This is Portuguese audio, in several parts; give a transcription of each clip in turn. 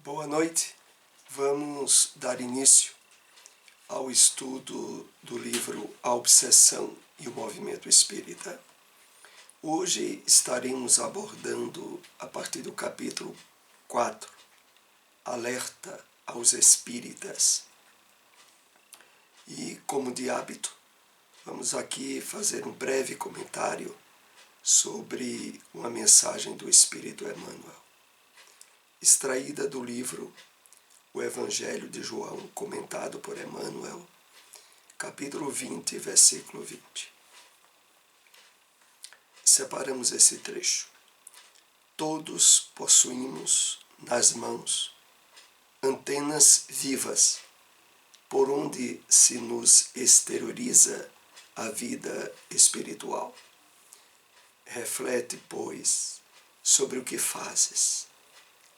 Boa noite. Vamos dar início ao estudo do livro A Obsessão e o Movimento Espírita. Hoje estaremos abordando, a partir do capítulo 4, Alerta aos Espíritas. E, como de hábito, vamos aqui fazer um breve comentário sobre uma mensagem do Espírito Emmanuel, extraída do livro O Evangelho de João, comentado por Emmanuel, capítulo 20, versículo 20. Separamos esse trecho. Todos possuímos nas mãos antenas vivas, por onde se nos exterioriza a vida espiritual. Reflete, pois, sobre o que fazes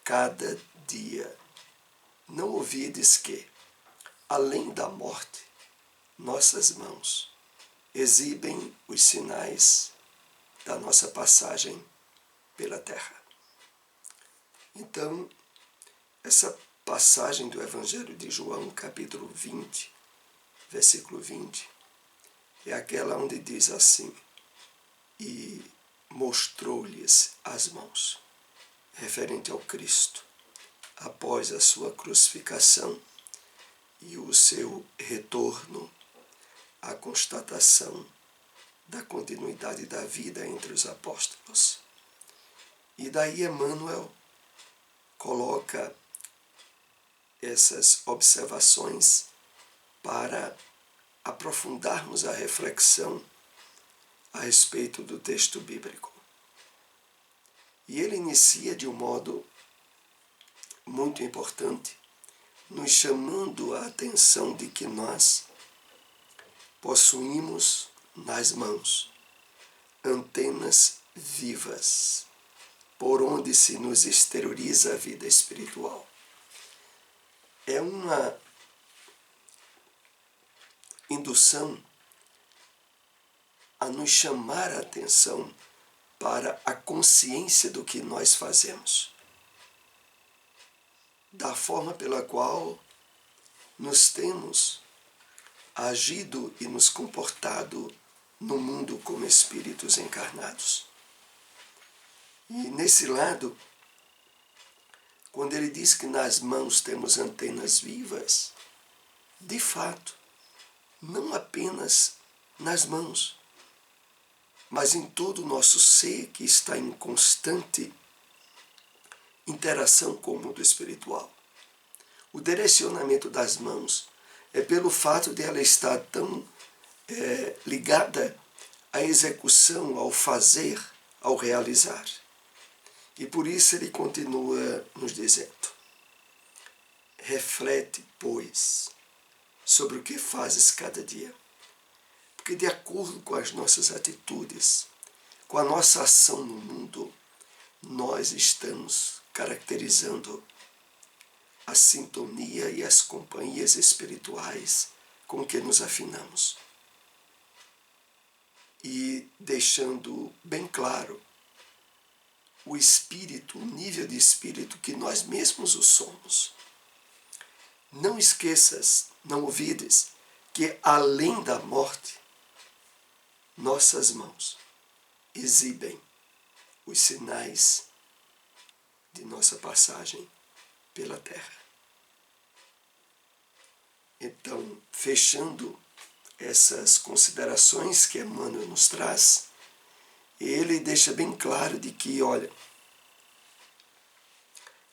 cada dia. Não ouvides que, além da morte, nossas mãos exibem os sinais da nossa passagem pela terra. Então, essa passagem do Evangelho de João, capítulo 20, versículo 20, é aquela onde diz assim: e mostrou-lhes as mãos, referente ao Cristo, após a sua crucificação e o seu retorno, à constatação da continuidade da vida entre os apóstolos. E daí Emmanuel coloca essas observações para aprofundarmos a reflexão a respeito do texto bíblico. E ele inicia de um modo muito importante, nos chamando a atenção de que nós possuímos nas mãos antenas vivas, por onde se nos exterioriza a vida espiritual. É uma indução a nos chamar a atenção para a consciência do que nós fazemos, da forma pela qual nos temos agido e nos comportado no mundo como espíritos encarnados. E nesse lado, quando ele diz que nas mãos temos antenas vivas, de fato, não apenas nas mãos, mas em todo o nosso ser que está em constante interação com o mundo espiritual. O direcionamento das mãos é pelo fato de ela estar tão ligada à execução, ao fazer, ao realizar. E por isso ele continua nos dizendo: reflete, pois, sobre o que fazes cada dia. Porque de acordo com as nossas atitudes, com a nossa ação no mundo, nós estamos caracterizando a sintonia e as companhias espirituais com que nos afinamos. E deixando bem claro o espírito, o nível de espírito que nós mesmos o somos. Não esqueças, não ouvides, que além da morte, nossas mãos exibem os sinais de nossa passagem pela terra. Então, fechando essas considerações que Emmanuel nos traz, ele deixa bem claro de que, olha,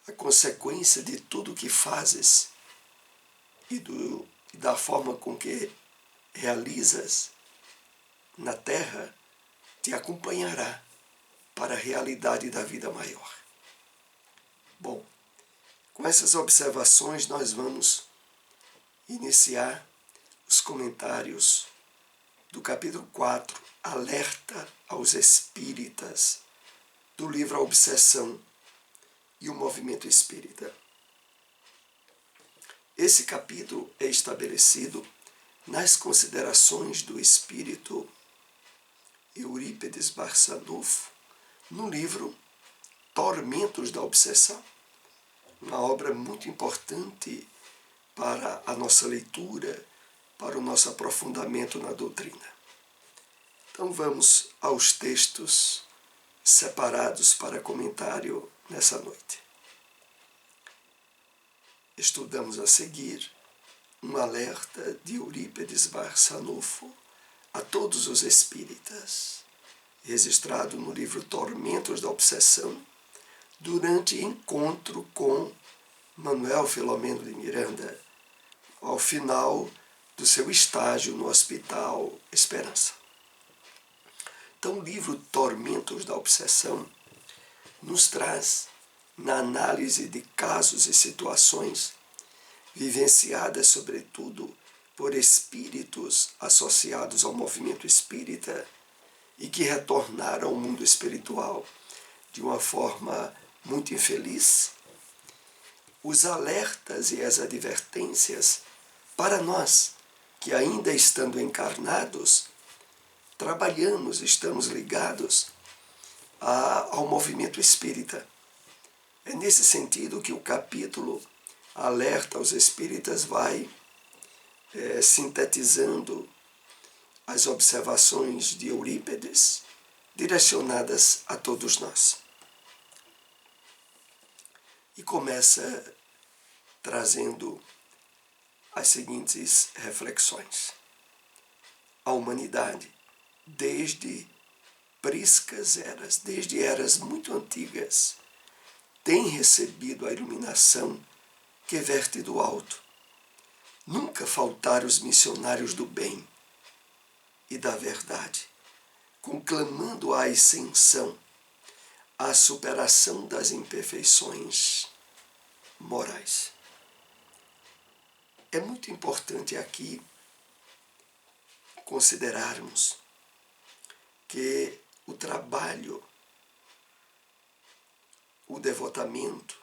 a consequência de tudo que fazes e da forma com que realizas na terra te acompanhará para a realidade da vida maior. Bom, com essas observações nós vamos iniciar os comentários do capítulo 4, Alerta aos Espíritas, do livro A Obsessão e o Movimento Espírita. Esse capítulo é estabelecido nas considerações do espírito Eurípides Barçanufo, no livro Tormentos da Obsessão, uma obra muito importante para a nossa leitura, para o nosso aprofundamento na doutrina. Então vamos aos textos separados para comentário nessa noite. Estudamos a seguir um alerta de Eurípides Barçanufo a todos os espíritas, registrado no livro Tormentos da Obsessão, durante encontro com Manuel Filomeno de Miranda, ao final do seu estágio no Hospital Esperança. Então, o livro Tormentos da Obsessão nos traz, na análise de casos e situações vivenciadas, sobretudo, por espíritos associados ao movimento espírita e que retornaram ao mundo espiritual de uma forma muito infeliz, os alertas e as advertências para nós que, ainda estando encarnados, trabalhamos, estamos ligados ao movimento espírita. É nesse sentido que o capítulo Alerta aos Espíritas vai sintetizando as observações de Eurípides direcionadas a todos nós. E começa trazendo as seguintes reflexões. A humanidade, desde priscas eras, desde eras muito antigas, tem recebido a iluminação que verte do alto. Nunca faltaram os missionários do bem e da verdade, conclamando a ascensão, a superação das imperfeições morais. É muito importante aqui considerarmos que o trabalho, o devotamento,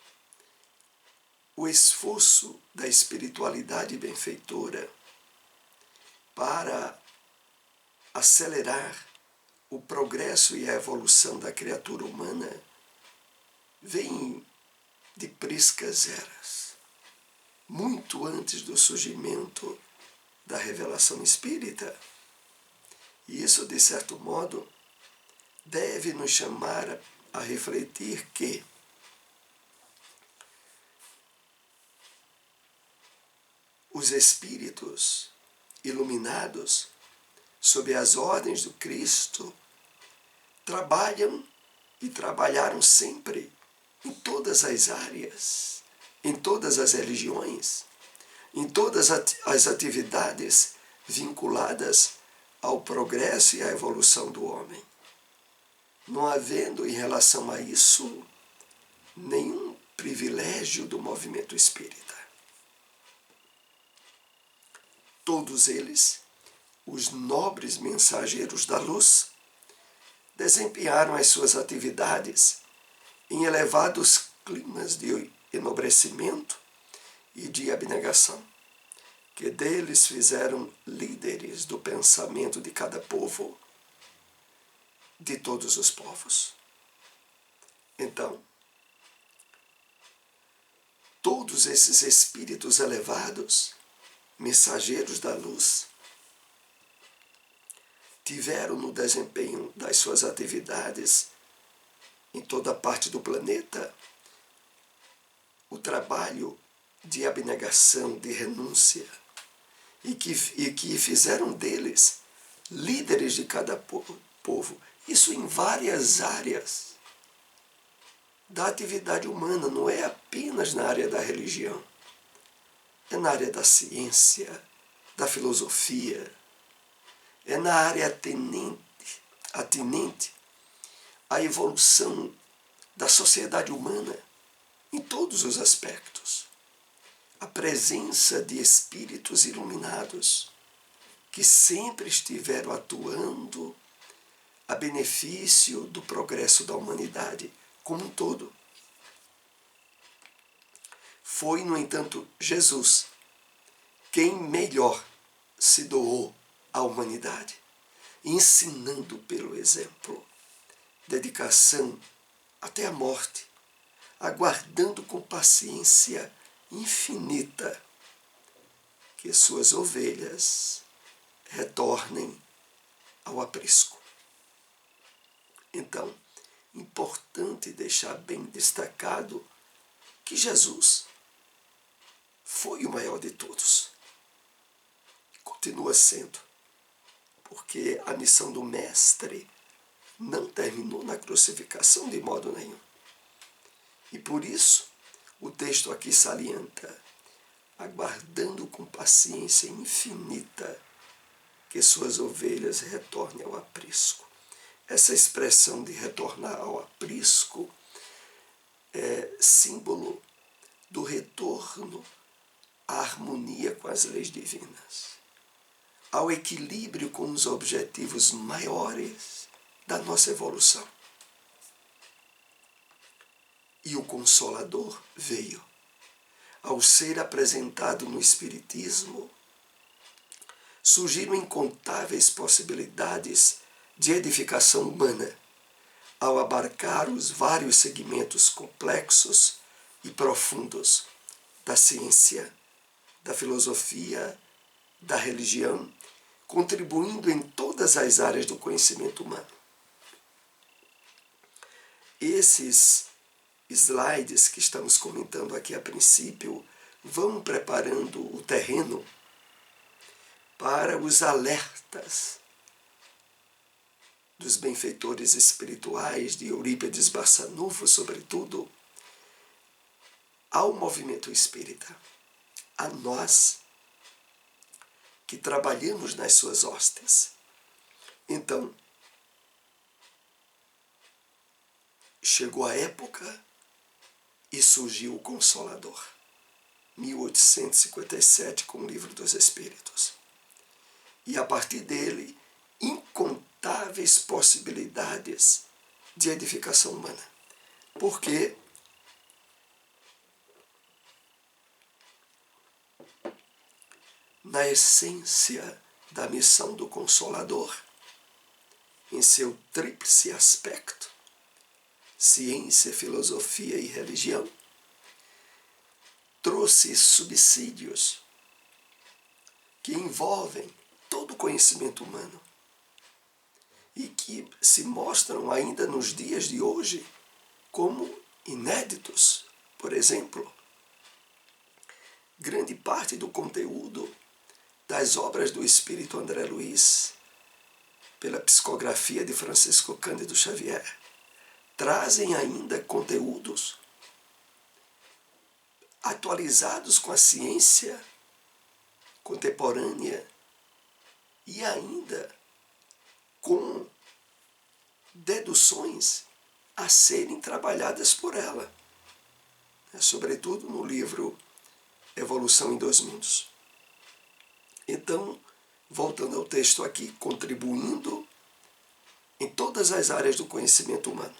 o esforço da espiritualidade benfeitora para acelerar o progresso e a evolução da criatura humana vem de priscas eras, muito antes do surgimento da revelação espírita. E isso, de certo modo, deve nos chamar a refletir que os espíritos iluminados, sob as ordens do Cristo, trabalham e trabalharam sempre em todas as áreas, em todas as religiões, em todas as atividades vinculadas ao progresso e à evolução do homem, não havendo em relação a isso nenhum privilégio do movimento espírita. Todos eles, os nobres mensageiros da luz, desempenharam as suas atividades em elevados climas de enobrecimento e de abnegação, que deles fizeram líderes do pensamento de cada povo, de todos os povos. Então, todos esses espíritos elevados, mensageiros da luz, tiveram no desempenho das suas atividades em toda parte do planeta o trabalho de abnegação, de renúncia, e que fizeram deles líderes de cada povo. Isso em várias áreas da atividade humana, não é apenas na área da religião, é na área da ciência, da filosofia, é na área atinente à evolução da sociedade humana, em todos os aspectos. A presença de espíritos iluminados que sempre estiveram atuando a benefício do progresso da humanidade como um todo. Foi, no entanto, Jesus quem melhor se doou à humanidade, ensinando pelo exemplo, dedicação até a morte, aguardando com paciência infinita que suas ovelhas retornem ao aprisco. Então, importante deixar bem destacado que Jesus foi o maior de todos. Continua sendo, porque a missão do Mestre não terminou na crucificação de modo nenhum. E por isso, o texto aqui salienta, aguardando com paciência infinita que suas ovelhas retornem ao aprisco. Essa expressão de retornar ao aprisco é símbolo do retorno à harmonia com as leis divinas, ao equilíbrio com os objetivos maiores da nossa evolução. E o Consolador veio. Ao ser apresentado no Espiritismo, surgiram incontáveis possibilidades de edificação humana, ao abarcar os vários segmentos complexos e profundos da ciência, da filosofia, da religião, contribuindo em todas as áreas do conhecimento humano. Esses slides que estamos comentando aqui a princípio vão preparando o terreno para os alertas dos benfeitores espirituais de Eurípides Barçanufo, sobretudo, ao movimento espírita, a nós que trabalhamos nas suas hostes. Então, chegou a época e surgiu o Consolador, 1857, com o Livro dos Espíritos. E a partir dele, incontáveis possibilidades de edificação humana. Porque na essência da missão do Consolador, em seu tríplice aspecto, ciência, filosofia e religião, trouxe subsídios que envolvem todo o conhecimento humano e que se mostram ainda nos dias de hoje como inéditos. Por exemplo, grande parte do conteúdo das obras do Espírito André Luiz, pela psicografia de Francisco Cândido Xavier, trazem ainda conteúdos atualizados com a ciência contemporânea e ainda com deduções a serem trabalhadas por ela, sobretudo no livro Evolução em Dois Mundos. Então, voltando ao texto aqui, contribuindo em todas as áreas do conhecimento humano.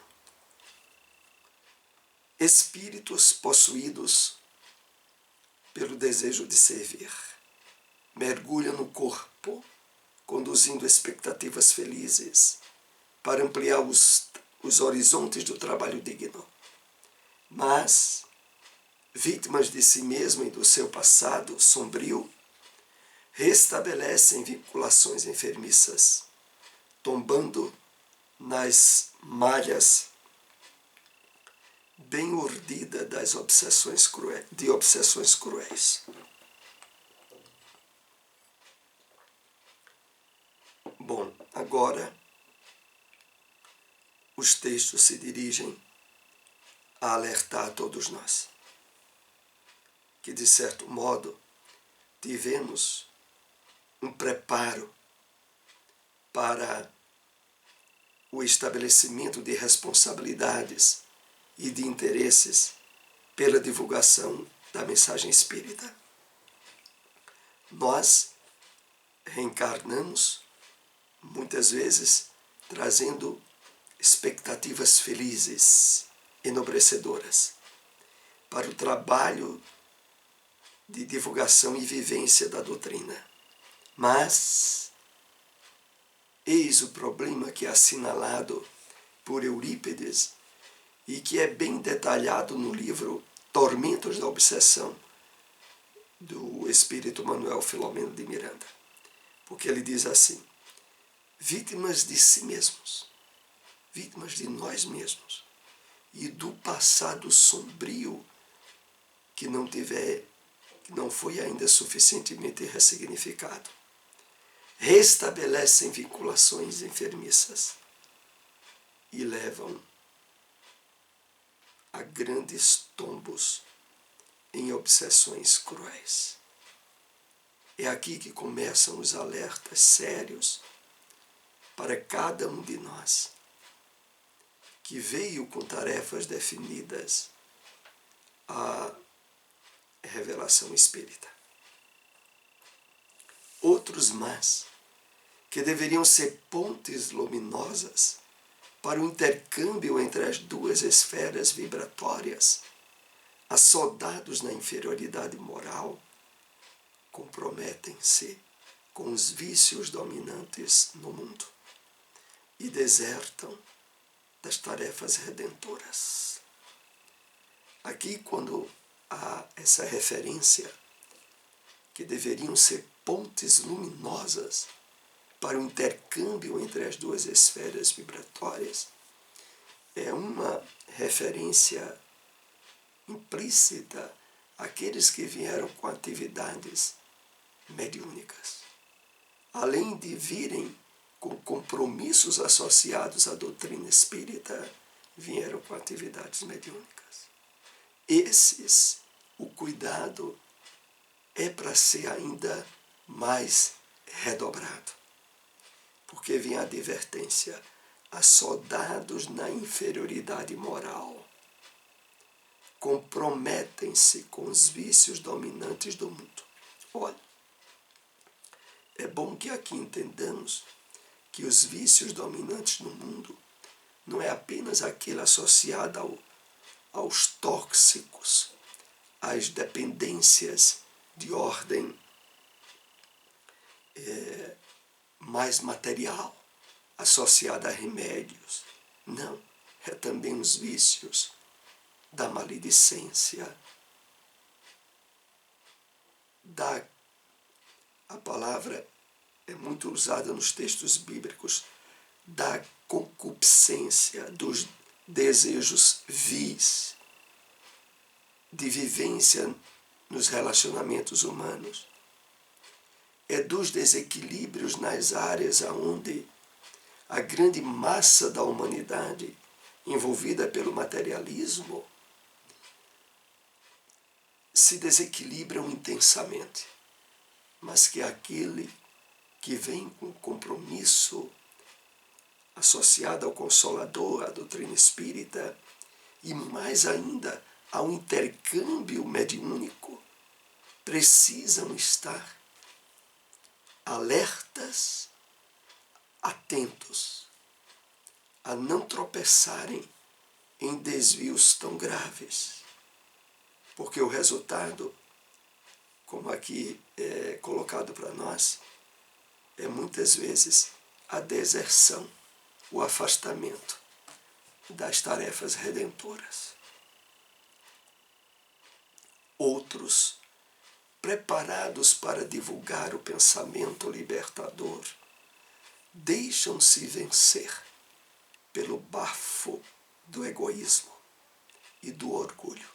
Espíritos possuídos pelo desejo de servir mergulham no corpo, conduzindo expectativas felizes para ampliar os horizontes do trabalho digno. Mas, vítimas de si mesmo e do seu passado sombrio, restabelecem vinculações enfermiças, tombando nas malhas bem urdidas das obsessões cruéis. Bom, agora os textos se dirigem a alertar a todos nós que, de certo modo, tivemos um preparo para o estabelecimento de responsabilidades e de interesses pela divulgação da mensagem espírita. Nós reencarnamos, muitas vezes, trazendo expectativas felizes, enobrecedoras, para o trabalho de divulgação e vivência da doutrina. Mas eis o problema que é assinalado por Eurípides e que é bem detalhado no livro Tormentos da Obsessão, do espírito Manuel Filomeno de Miranda. Porque ele diz assim: vítimas de si mesmos, vítimas de nós mesmos e do passado sombrio que não foi ainda suficientemente ressignificado, restabelecem vinculações enfermiças e levam a grandes tombos em obsessões cruéis. É aqui que começam os alertas sérios para cada um de nós, que veio com tarefas definidas à revelação espírita. Outros mais, que deveriam ser pontes luminosas para o intercâmbio entre as duas esferas vibratórias, assodados na inferioridade moral, comprometem-se com os vícios dominantes no mundo e desertam das tarefas redentoras. Aqui, quando há essa referência, que deveriam ser pontes luminosas para o intercâmbio entre as duas esferas vibratórias, é uma referência implícita àqueles que vieram com atividades mediúnicas, além de virem com compromissos associados à doutrina espírita, vieram com atividades mediúnicas. Esses, o cuidado é para ser ainda mais redobrado, porque vem a advertência: assodados na inferioridade moral, comprometem-se com os vícios dominantes do mundo. Olha, é bom que aqui entendamos que os vícios dominantes no mundo não é apenas aquele associado aos tóxicos, às dependências de ordem mais material, associada a remédios. Não, é também os vícios da maledicência, a palavra é muito usada nos textos bíblicos, da concupiscência, dos desejos vis, de vivência nos relacionamentos humanos. É dos desequilíbrios nas áreas onde a grande massa da humanidade, envolvida pelo materialismo, se desequilibram intensamente, mas que aquele que vem com compromisso associado ao Consolador, à doutrina espírita, e mais ainda ao intercâmbio mediúnico, precisam estar alertas, atentos, a não tropeçarem em desvios tão graves, porque o resultado, como aqui é colocado para nós, é muitas vezes a deserção, o afastamento das tarefas redentoras. Outros, preparados para divulgar o pensamento libertador, deixam-se vencer pelo bafo do egoísmo e do orgulho,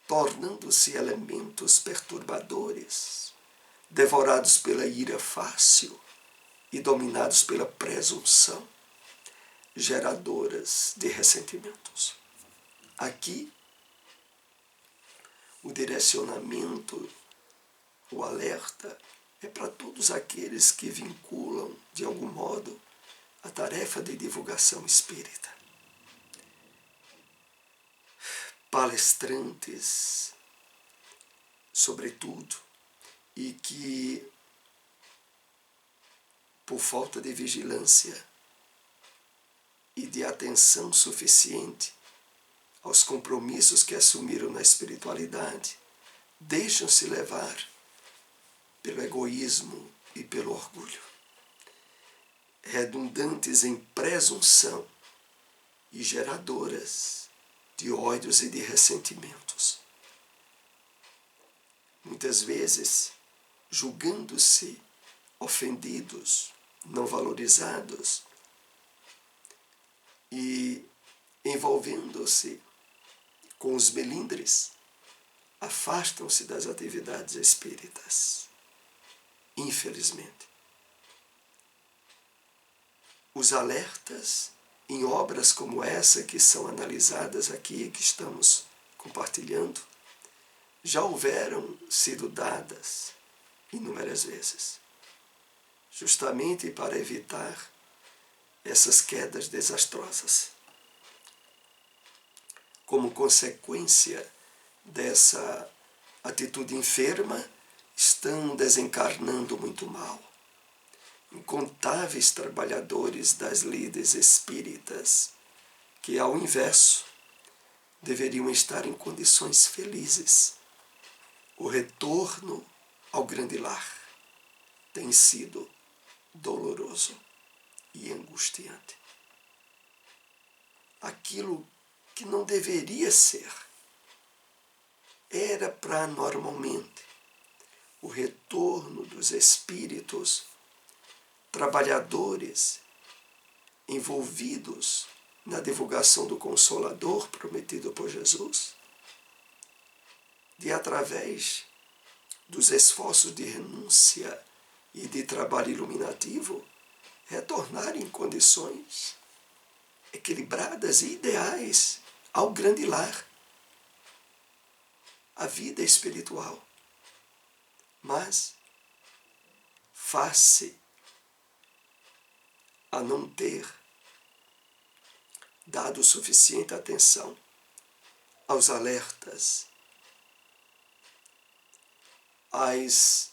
tornando-se elementos perturbadores, devorados pela ira fácil e dominados pela presunção, geradoras de ressentimentos. Aqui, o direcionamento, o alerta, é para todos aqueles que vinculam, de algum modo, a tarefa de divulgação espírita. Palestrantes, sobretudo, e que, por falta de vigilância e de atenção suficiente aos compromissos que assumiram na espiritualidade, deixam-se levar pelo egoísmo e pelo orgulho, redundantes em presunção e geradoras de ódios e de ressentimentos. Muitas vezes, julgando-se ofendidos, não valorizados e envolvendo-se com os melindres, afastam-se das atividades espíritas. Infelizmente. Os alertas em obras como essa que são analisadas aqui, que estamos compartilhando, já houveram sido dadas inúmeras vezes, justamente para evitar essas quedas desastrosas. Como consequência dessa atitude enferma, estão desencarnando muito mal. Incontáveis trabalhadores das lides espíritas, que ao inverso, deveriam estar em condições felizes. O retorno ao grande lar tem sido doloroso e angustiante. Aquilo que não deveria ser, era para normalmente o retorno dos espíritos trabalhadores envolvidos na divulgação do Consolador prometido por Jesus, de através dos esforços de renúncia e de trabalho iluminativo, retornar em condições equilibradas e ideais ao grande lar, a vida espiritual. Mas, face a não ter dado suficiente atenção aos alertas, às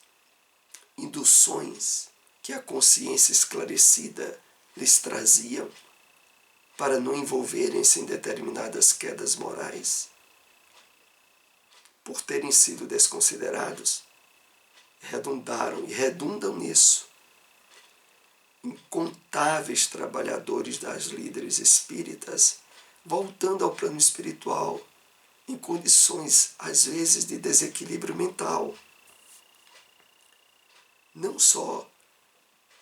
induções que a consciência esclarecida lhes traziam para não envolverem-se em determinadas quedas morais, por terem sido desconsiderados, redundaram e redundam nisso incontáveis trabalhadores das líderes espíritas, voltando ao plano espiritual, em condições, às vezes, de desequilíbrio mental. Não só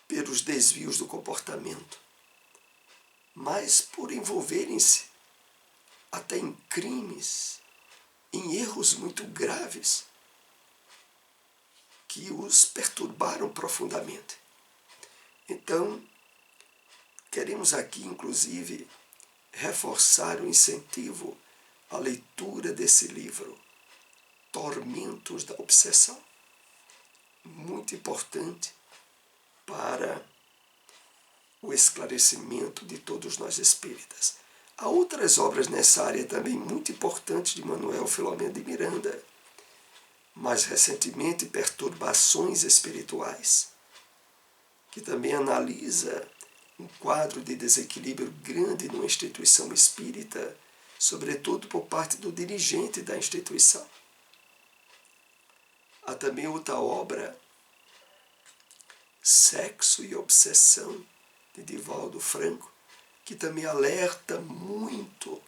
pelos desvios do comportamento, mas por envolverem-se até em crimes, em erros muito graves, que os perturbaram profundamente. Então, queremos aqui, inclusive, reforçar o incentivo à leitura desse livro, Tormentos da Obsessão. Muito importante para o esclarecimento de todos nós espíritas. Há outras obras nessa área também muito importantes de Manuel Filomeno de Miranda, mais recentemente, Perturbações Espirituais, que também analisa um quadro de desequilíbrio grande numa instituição espírita, sobretudo por parte do dirigente da instituição. Há também outra obra, Sexo e Obsessão, de Divaldo Franco, que também alerta muito,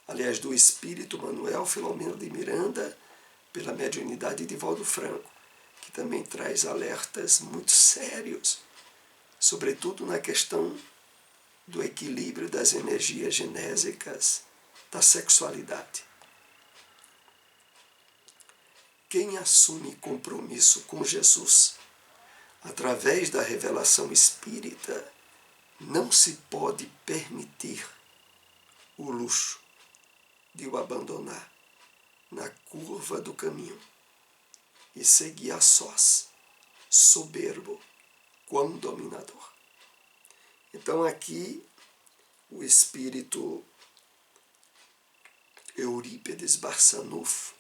aliás, do espírito Manuel Filomeno de Miranda, pela mediunidade de Divaldo Franco, que também traz alertas muito sérios, sobretudo na questão do equilíbrio das energias genésicas da sexualidade. Quem assume compromisso com Jesus através da revelação espírita não se pode permitir o luxo de o abandonar na curva do caminho e seguir a sós, soberbo, quão dominador. Então aqui o espírito Eurípides Barçanufo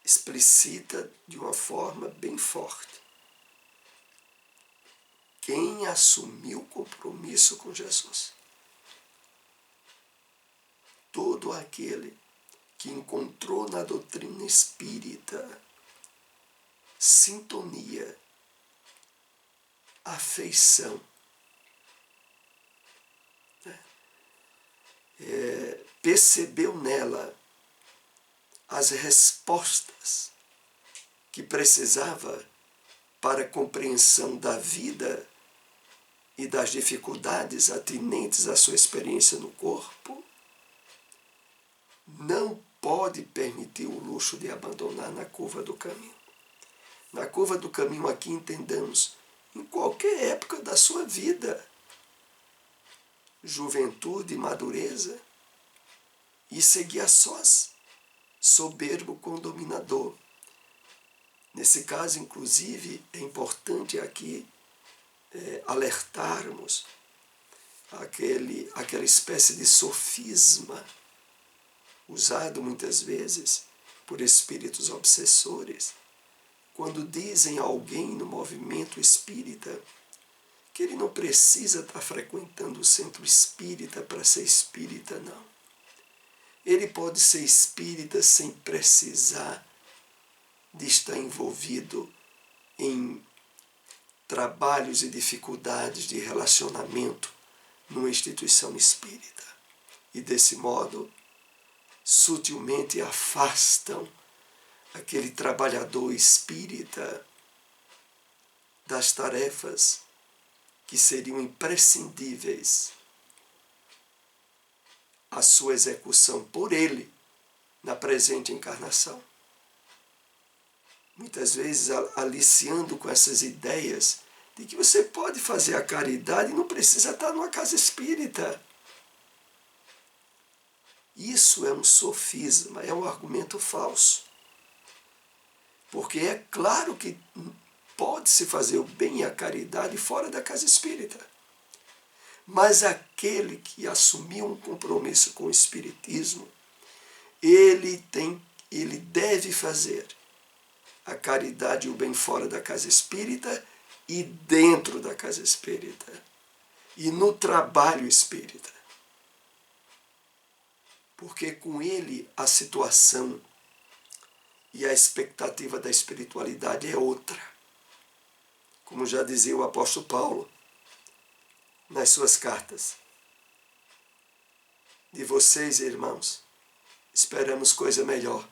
explicita de uma forma bem forte. Quem assumiu compromisso com Jesus, todo aquele que encontrou na doutrina espírita sintonia, afeição, percebeu nela as respostas que precisava para a compreensão da vida e das dificuldades atinentes à sua experiência no corpo, não pode permitir o luxo de abandonar na curva do caminho. Na curva do caminho aqui entendamos, em qualquer época da sua vida, juventude e madureza, e seguir a sós, soberbo com dominador. Nesse caso, inclusive, é importante aqui alertarmos aquela espécie de sofisma usado muitas vezes por espíritos obsessores, quando dizem a alguém no movimento espírita que ele não precisa estar frequentando o centro espírita para ser espírita, não. Ele pode ser espírita sem precisar de estar envolvido em trabalhos e dificuldades de relacionamento numa instituição espírita. E desse modo, sutilmente afastam aquele trabalhador espírita das tarefas que seriam imprescindíveis à sua execução por ele na presente encarnação. Muitas vezes aliciando com essas ideias de que você pode fazer a caridade e não precisa estar numa casa espírita. Isso é um sofisma, é um argumento falso. Porque é claro que pode-se fazer o bem e a caridade fora da casa espírita. Mas aquele que assumiu um compromisso com o espiritismo, ele deve fazer a caridade e o bem fora da casa espírita e dentro da casa espírita. E no trabalho espírita. Porque com ele a situação e a expectativa da espiritualidade é outra. Como já dizia o apóstolo Paulo nas suas cartas. De vocês, irmãos, esperamos coisa melhor.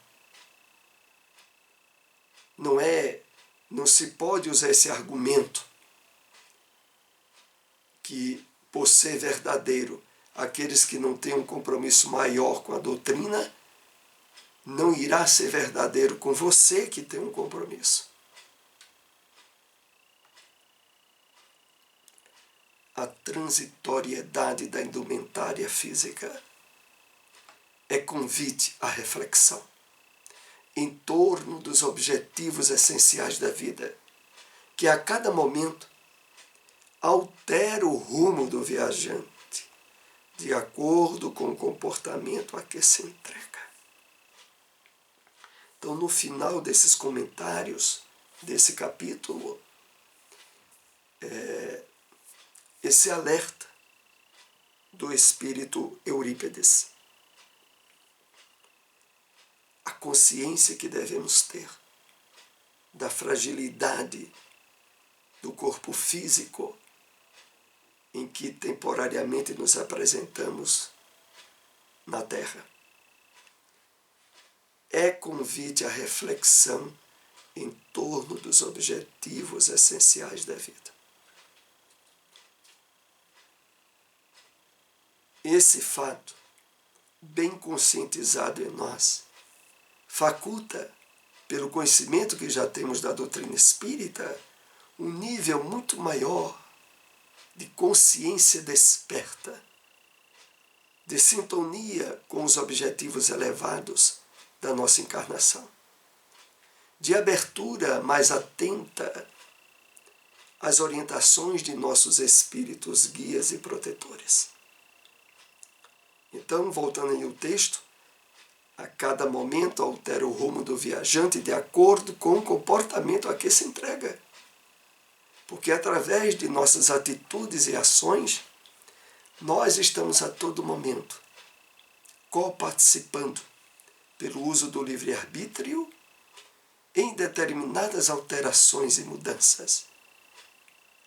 Não se pode usar esse argumento que, por ser verdadeiro, aqueles que não têm um compromisso maior com a doutrina, não irá ser verdadeiro com você que tem um compromisso. A transitoriedade da indumentária física é convite à reflexão em torno dos objetivos essenciais da vida, que a cada momento altera o rumo do viajante, de acordo com o comportamento a que se entrega. Então, no final desses comentários, desse capítulo, esse alerta do espírito Eurípides, a consciência que devemos ter da fragilidade do corpo físico em que temporariamente nos apresentamos na Terra. É convite à reflexão em torno dos objetivos essenciais da vida. Esse fato, bem conscientizado em nós, faculta, pelo conhecimento que já temos da doutrina espírita, um nível muito maior de consciência desperta, de sintonia com os objetivos elevados da nossa encarnação, de abertura mais atenta às orientações de nossos espíritos guias e protetores. Então, voltando aí ao texto, a cada momento altera o rumo do viajante de acordo com o comportamento a que se entrega. Porque através de nossas atitudes e ações, nós estamos a todo momento coparticipando pelo uso do livre-arbítrio em determinadas alterações e mudanças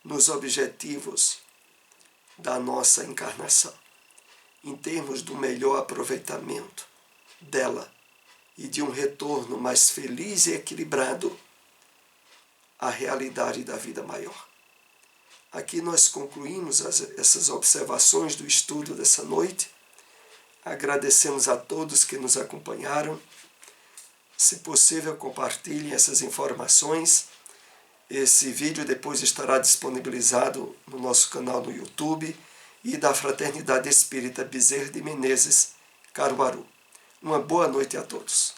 nos objetivos da nossa encarnação. em termos do melhor aproveitamento dela e de um retorno mais feliz e equilibrado à realidade da vida maior. Aqui nós concluímos essas observações do estudo dessa noite. Agradecemos a todos que nos acompanharam. Se possível, compartilhem essas informações. Esse vídeo depois estará disponibilizado no nosso canal no YouTube e da Fraternidade Espírita Bezerra de Menezes, Caruaru. Uma boa noite a todos.